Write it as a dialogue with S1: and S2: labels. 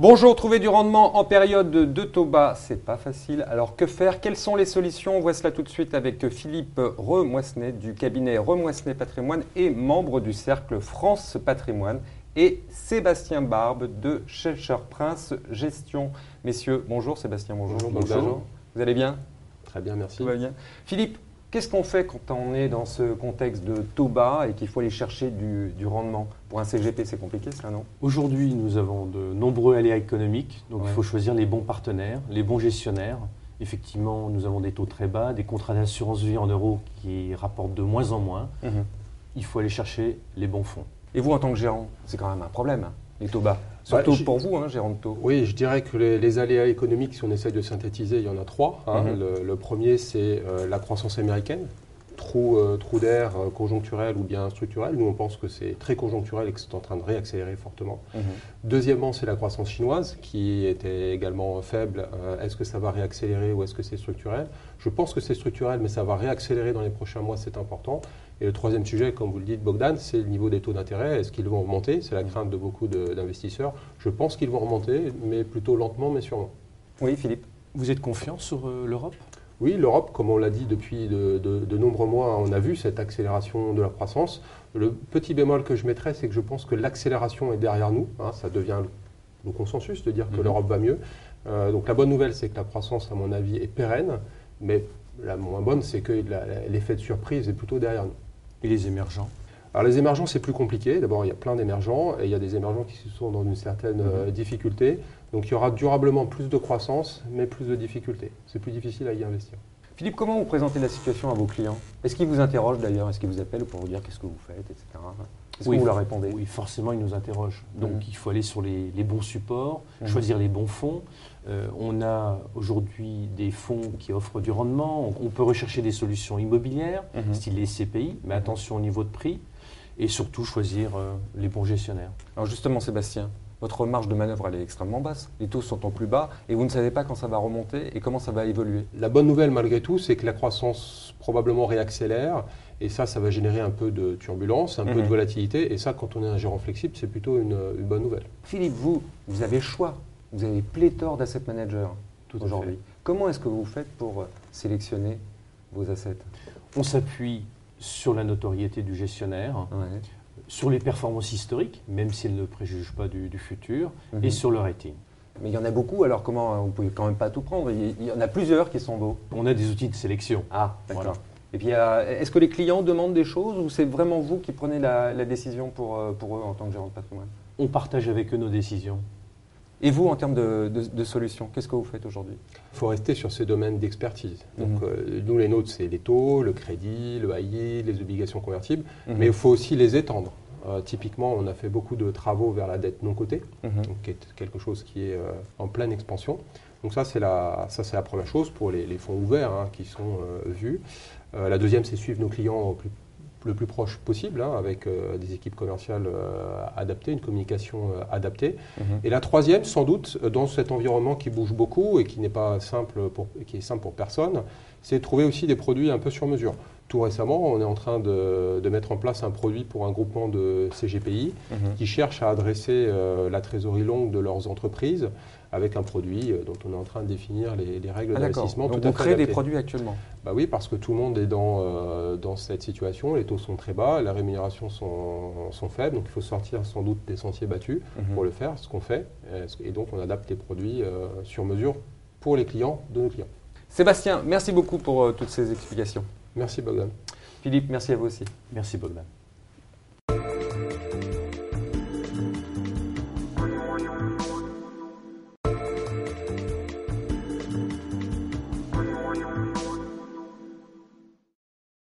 S1: Bonjour, trouver du rendement en période de taux bas, c'est pas facile. Alors que faire? Quelles sont les solutions? On voit cela tout de suite avec Philippe Remoissenet du cabinet Remoissenet Patrimoine et membre du cercle France Patrimoine et Sébastien Barbe de Schellcher Prince Gestion. Messieurs, bonjour Sébastien, bonjour.
S2: Bonjour.
S1: Vous allez bien?
S2: Très bien, merci.
S1: Tout va bien. Philippe, qu'est-ce qu'on fait quand on est dans ce contexte de taux bas et qu'il faut aller chercher du rendement? Pour un CGP, c'est compliqué cela, non?
S2: Aujourd'hui, nous avons de nombreux aléas économiques, donc
S1: Ouais.
S2: il faut choisir les bons partenaires, les bons gestionnaires. Effectivement, nous avons des taux très bas, des contrats d'assurance vie en euros qui rapportent de moins en moins. Il faut aller chercher les bons fonds.
S1: Et vous, en tant que gérant, c'est quand même un problème, hein, les taux bas. Surtout pour vous, hein, gérant de taux.
S3: Oui, je dirais que les aléas économiques, si on essaye de synthétiser, il y en a trois. Le premier, c'est la croissance américaine, trou d'air conjoncturel ou bien structurel. Nous, on pense que c'est très conjoncturel et que c'est en train de réaccélérer fortement. Deuxièmement, c'est la croissance chinoise, qui était également faible. Est-ce que ça va réaccélérer ou est-ce que c'est structurel? Je pense que c'est structurel, mais ça va réaccélérer dans les prochains mois, c'est important. Et le troisième sujet, comme vous le dites, Bogdan, c'est le niveau des taux d'intérêt. Est-ce qu'ils vont remonter? C'est la crainte de beaucoup d'investisseurs. Je pense qu'ils vont remonter, mais plutôt lentement, mais sûrement.
S1: Oui, Philippe.
S2: Vous êtes confiant sur l'Europe?
S3: Oui, l'Europe, comme on l'a dit depuis de nombreux mois, on a vu cette accélération de la croissance. Le petit bémol que je mettrais, c'est que je pense que l'accélération est derrière nous. Ça devient le consensus de dire que l'Europe va mieux. Donc la bonne nouvelle, c'est que la croissance, à mon avis, est pérenne. Mais la moins bonne, c'est que l'effet de surprise est plutôt derrière nous.
S2: Et les émergents?
S3: Alors les émergents, c'est plus compliqué. D'abord, il y a plein d'émergents et il y a des émergents qui sont dans une certaine difficulté. Donc il y aura durablement plus de croissance, mais plus de difficultés. C'est plus difficile à y investir.
S1: Philippe, comment vous présentez la situation à vos clients? Est-ce qu'ils vous interrogent d'ailleurs? Est-ce qu'ils vous appellent pour vous dire qu'est-ce que vous faites, etc. Est-ce que vous leur répondez?
S2: Oui, forcément, ils nous interrogent. Donc il faut aller sur les bons supports, choisir les bons fonds. On a aujourd'hui des fonds qui offrent du rendement. On peut rechercher des solutions immobilières, style les SCPI, mais attention au niveau de prix. Et surtout choisir les bons gestionnaires.
S1: Alors justement, Sébastien, votre marge de manœuvre, elle est extrêmement basse. Les taux sont au plus bas et vous ne savez pas quand ça va remonter et comment ça va évoluer.
S3: La bonne nouvelle, malgré tout, c'est que la croissance probablement réaccélère. Et ça va générer un peu de turbulence, un peu de volatilité. Et ça, quand on est un gérant flexible, c'est plutôt une bonne nouvelle.
S1: Philippe, vous avez le choix. Vous avez pléthore d'asset managers aujourd'hui. Comment est-ce que vous faites pour sélectionner vos assets?
S2: On s'appuie sur la notoriété du gestionnaire, sur les performances historiques, même si elles ne préjugent pas du futur, et sur le rating.
S1: Mais il y en a beaucoup, alors comment vous ne pouvez quand même pas tout prendre? Il y en a plusieurs qui sont beaux.
S2: On a des outils de sélection.
S1: Ah, d'accord.
S2: Voilà.
S1: Et puis, est-ce que les clients demandent des choses ou c'est vraiment vous qui prenez la décision pour eux en tant que gérant de patrimoine?
S2: On partage avec eux nos décisions.
S1: Et vous, en termes de solutions, qu'est-ce que vous faites aujourd'hui?
S3: Il faut rester sur ces domaines d'expertise. Donc, nous, les nôtres, c'est les taux, le crédit, le high yield, les obligations convertibles. Mais il faut aussi les étendre. Typiquement, on a fait beaucoup de travaux vers la dette non cotée, donc, qui est quelque chose qui est en pleine expansion. Donc ça, c'est la première chose pour les fonds ouverts qui sont vus. La deuxième, c'est suivre nos clients le plus proche possible, avec des équipes commerciales adaptées, une communication adaptée. Et la troisième, sans doute, dans cet environnement qui bouge beaucoup et qui n'est pas simple qui est simple pour personne, c'est trouver aussi des produits un peu sur mesure. Tout récemment, on est en train de mettre en place un produit pour un groupement de CGPI qui cherche à adresser la trésorerie longue de leurs entreprises avec un produit dont on est en train de définir les règles d'investissement.
S1: Donc on crée des produits actuellement?
S3: Bah oui, parce que tout le monde est dans cette situation, les taux sont très bas, les rémunérations sont faibles, donc il faut sortir sans doute des sentiers battus pour le faire, ce qu'on fait, et donc on adapte les produits sur mesure pour les clients de nos clients.
S1: Sébastien, merci beaucoup pour toutes ces explications.
S3: Merci Bogdan.
S1: Philippe, merci à vous aussi.
S2: Merci Bogdan.